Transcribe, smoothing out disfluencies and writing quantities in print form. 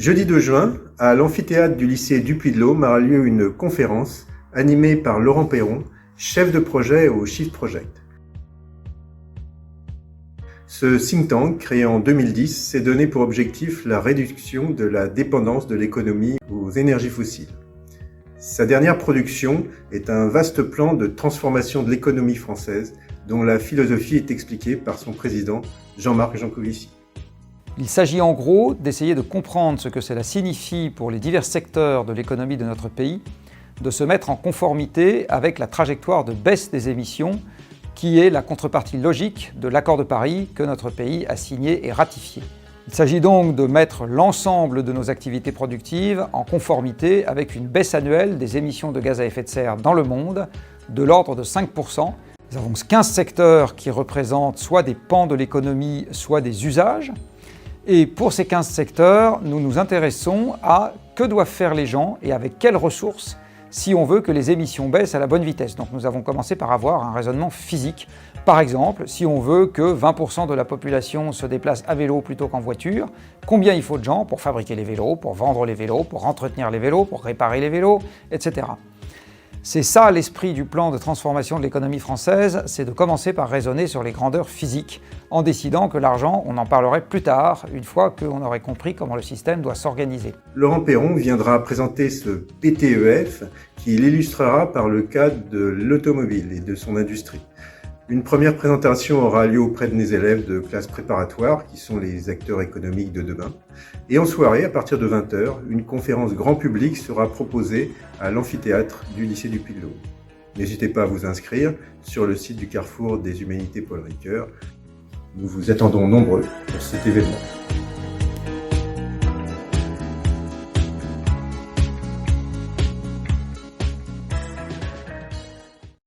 Jeudi 2 juin, à l'amphithéâtre du lycée du Puy-de-Dôme aura lieu une conférence animée par Laurent Perron, chef de projet au Shift Project. Ce think tank, créé en 2010, s'est donné pour objectif la réduction de la dépendance de l'économie aux énergies fossiles. Sa dernière production est un vaste plan de transformation de l'économie française, dont la philosophie est expliquée par son président, Jean-Marc Jancovici. Il s'agit en gros d'essayer de comprendre ce que cela signifie pour les divers secteurs de l'économie de notre pays, de se mettre en conformité avec la trajectoire de baisse des émissions qui est la contrepartie logique de l'accord de Paris que notre pays a signé et ratifié. Il s'agit donc de mettre l'ensemble de nos activités productives en conformité avec une baisse annuelle des émissions de gaz à effet de serre dans le monde de l'ordre de 5%. Nous avons 15 secteurs qui représentent soit des pans de l'économie, soit des usages. Et pour ces 15 secteurs, nous nous intéressons à que doivent faire les gens et avec quelles ressources si on veut que les émissions baissent à la bonne vitesse. Donc nous avons commencé par avoir un raisonnement physique. Par exemple, si on veut que 20% de la population se déplace à vélo plutôt qu'en voiture, combien il faut de gens pour fabriquer les vélos, pour vendre les vélos, pour entretenir les vélos, pour réparer les vélos, etc. C'est ça l'esprit du plan de transformation de l'économie française, c'est de commencer par raisonner sur les grandeurs physiques, en décidant que l'argent, on en parlerait plus tard, une fois qu'on aurait compris comment le système doit s'organiser. Laurent Perron viendra présenter ce PTEF qui l'illustrera par le cas de l'automobile et de son industrie. Une première présentation aura lieu auprès de mes élèves de classe préparatoire, qui sont les acteurs économiques de demain. Et en soirée, à partir de 20h, une conférence grand public sera proposée à l'amphithéâtre du lycée du Puy-de-Dôme. N'hésitez pas à vous inscrire sur le site du Carrefour des Humanités Paul Ricoeur. Nous vous attendons nombreux pour cet événement.